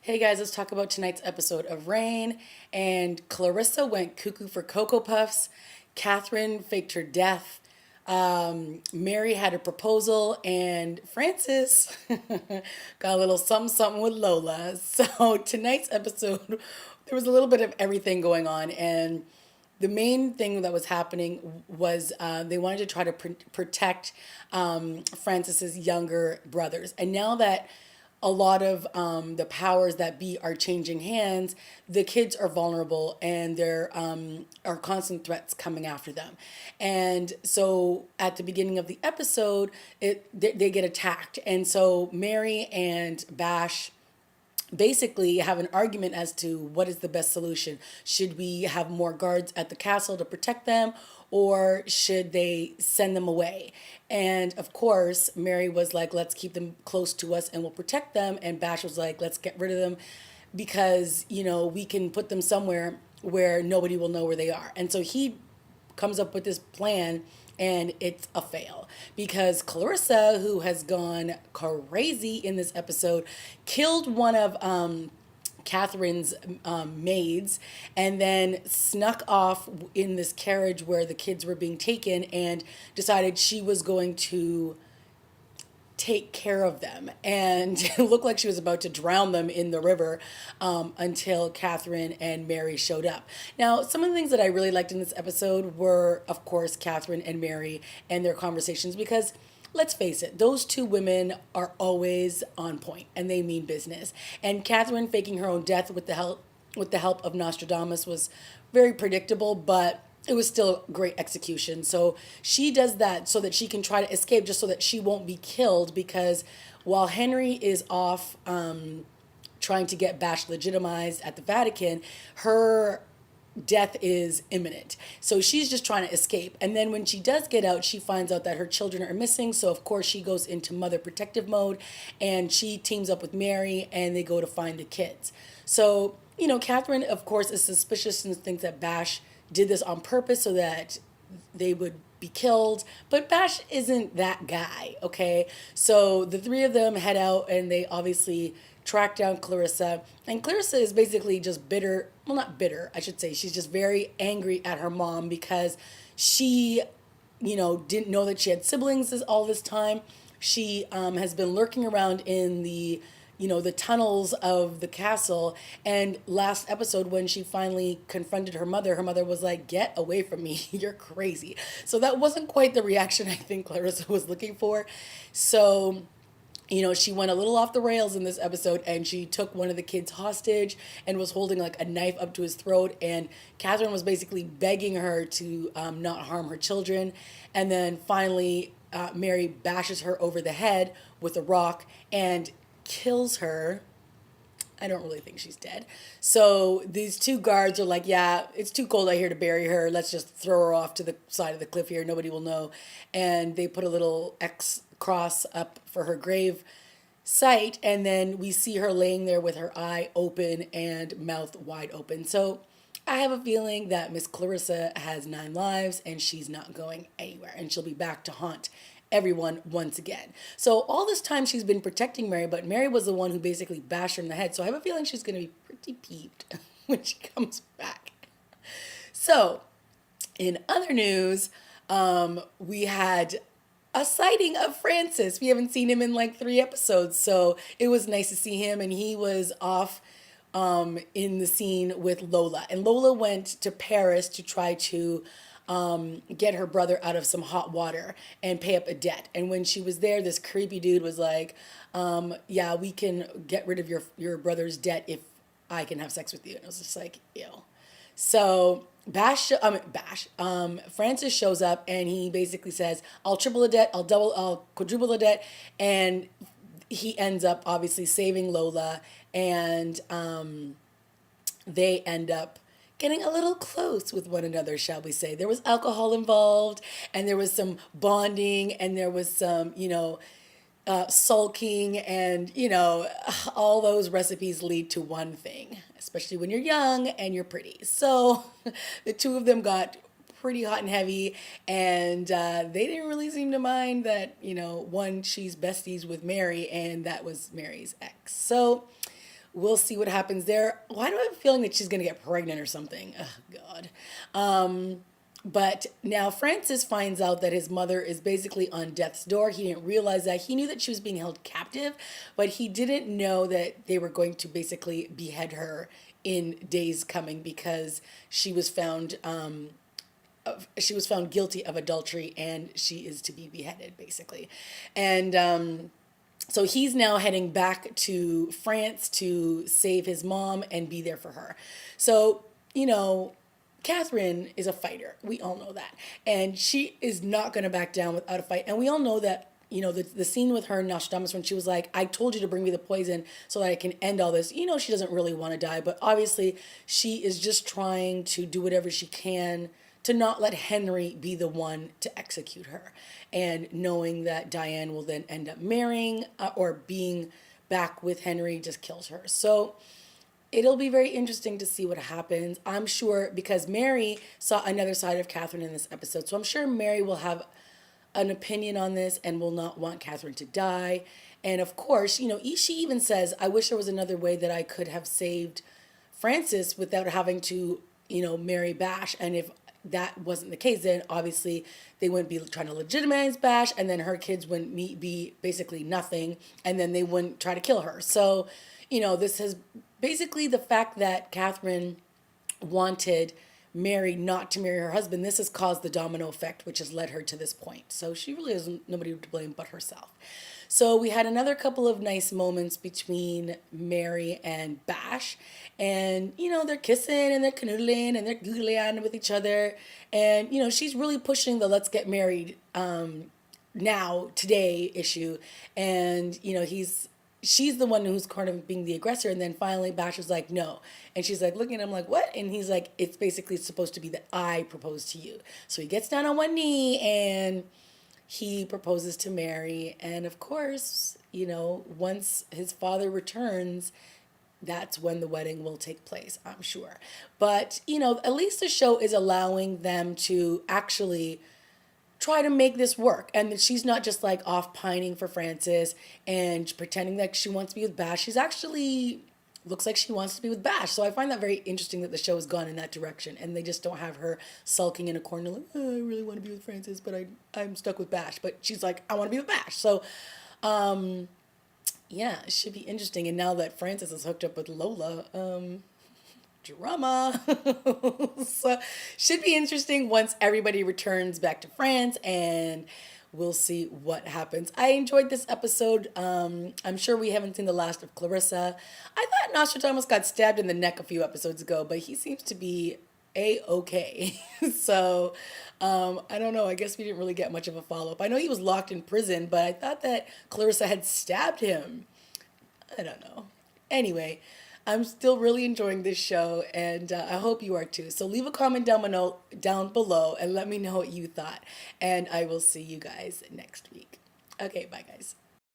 Hey guys, let's talk about tonight's episode of Rain. And Clarissa went cuckoo for Cocoa Puffs. Catherine faked her death. Mary had a proposal, and Francis got a little something something with Lola. So tonight's episode, there was a little bit of everything going on, and the main thing that was happening was they wanted to try to protect Francis's younger brothers. And now that a lot of the powers that be are changing hands, the kids are vulnerable and there are constant threats coming after them. And so at the beginning of the episode, they get attacked. And so Mary and Bash basically have an argument as to what is the best solution. Should we have more guards at the castle to protect them, or should they send them away? And of course, Mary was like, let's keep them close to us and we'll protect them. And Bash was like, let's get rid of them because, we can put them somewhere where nobody will know where they are. And so he comes up with this plan, and it's a fail because Clarissa, who has gone crazy in this episode, killed one of Catherine's maids and then snuck off in this carriage where the kids were being taken and decided she was going to take care of them, and it looked like she was about to drown them in the river until Catherine and Mary showed up. Now, some of the things that I really liked in this episode were, of course, Catherine and Mary and their conversations because let's face it, those two women are always on point and they mean business. And Catherine faking her own death with the help of Nostradamus was very predictable, but it was still great execution. So she does that so that she can try to escape, just so that she won't be killed. Because while Henry is off trying to get Bash legitimized at the Vatican, her death is imminent. So she's just trying to escape. And then when she does get out, she finds out that her children are missing. So of course she goes into mother protective mode and she teams up with Mary and they go to find the kids. So, Catherine, of course, is suspicious and thinks that Bash did this on purpose so that they would be killed. But Bash isn't that guy, okay? So the three of them head out and they obviously track down Clarissa. And Clarissa is basically just bitter. Well, not bitter, I should say. She's just very angry at her mom because she, didn't know that she had siblings all this time. She has been lurking around in the tunnels of the castle. And last episode, when she finally confronted her mother was like, get away from me. You're crazy. So that wasn't quite the reaction I think Clarissa was looking for. So, she went a little off the rails in this episode and she took one of the kids hostage and was holding like a knife up to his throat. And Catherine was basically begging her to not harm her children. And then finally, Mary bashes her over the head with a rock and kills her. I don't really think she's dead. So these two guards are like, yeah, it's too cold out here to bury her. Let's just throw her off to the side of the cliff here. Nobody will know. And they put a little X cross up for her grave site. And then we see her laying there with her eye open and mouth wide open. So I have a feeling that Miss Clarissa has 9 lives and she's not going anywhere. And she'll be back to haunt everyone once again. So all this time she's been protecting Mary, but Mary was the one who basically bashed her in the head. So I have a feeling she's going to be pretty peeved when she comes back. So in other news, we had a sighting of Francis. We haven't seen him in like 3 episodes. So it was nice to see him, and he was off in the scene with Lola. And Lola went to Paris to try to get her brother out of some hot water and pay up a debt. And when she was there, this creepy dude was like, yeah, we can get rid of your brother's debt if I can have sex with you. And I was just like, ew. So Francis shows up and he basically says, I'll triple the debt, I'll quadruple the debt. And he ends up obviously saving Lola, and they end up getting a little close with one another, shall we say. There was alcohol involved, and there was some bonding, and there was some, sulking, and, all those recipes lead to one thing, especially when you're young and you're pretty. So the two of them got pretty hot and heavy, and they didn't really seem to mind that, one, she's besties with Mary, and that was Mary's ex. So we'll see what happens there. Why do I have a feeling that she's going to get pregnant or something? Oh, God. But now Francis finds out that his mother is basically on death's door. He didn't realize that. He knew that she was being held captive, but he didn't know that they were going to basically behead her in days coming because she was found guilty of adultery and she is to be beheaded basically. And so he's now heading back to France to save his mom and be there for her. So, Catherine is a fighter. We all know that. And she is not going to back down without a fight. And we all know that, the scene with her and Nostradamus when she was like, I told you to bring me the poison so that I can end all this. She doesn't really want to die, but obviously she is just trying to do whatever she can to not let Henry be the one to execute her. And knowing that Diane will then end up marrying or being back with Henry just kills her. So it'll be very interesting to see what happens. I'm sure, because Mary saw another side of Catherine in this episode, so I'm sure Mary will have an opinion on this and will not want Catherine to die. And of course, she even says, I wish there was another way that I could have saved Francis without having to, marry Bash. And if that wasn't the case, then obviously they wouldn't be trying to legitimize Bash, and then her kids wouldn't be basically nothing, and then they wouldn't try to kill her. So, this has basically the fact that Catherine wanted Mary not to marry her husband. This has caused the domino effect, which has led her to this point. So she really has nobody to blame but herself. So we had another couple of nice moments between Mary and Bash. And, they're kissing and they're canoodling and they're googling with each other. And, she's really pushing the let's get married now, today issue. And, she's the one who's kind of being the aggressor. And then finally Bash is like, no. And she's like looking at him like, what? And he's like, it's basically supposed to be that I propose to you. So he gets down on one knee and he proposes to Mary. And of course, once his father returns, that's when the wedding will take place, I'm sure. But, at least the show is allowing them to actually try to make this work, and that she's not just like off pining for Francis and pretending that she wants to be with Bash. She's actually looks like she wants to be with Bash. So I find that very interesting that the show has gone in that direction, and they just don't have her sulking in a corner like, oh, I really want to be with Francis, but I'm stuck with Bash. But she's like, I want to be with Bash. So yeah, it should be interesting. And now that Francis is hooked up with Lola, drama. So should be interesting once everybody returns back to France, and we'll see what happens. I enjoyed this episode. I'm sure we haven't seen the last of Clarissa. I thought Nostradamus got stabbed in the neck a few episodes ago, but he seems to be A-okay. So I don't know. I guess we didn't really get much of a follow-up. I know he was locked in prison, but I thought that Clarissa had stabbed him. I don't know. Anyway, I'm still really enjoying this show, and I hope you are too. So leave a comment down below and let me know what you thought. And I will see you guys next week. Okay, bye guys.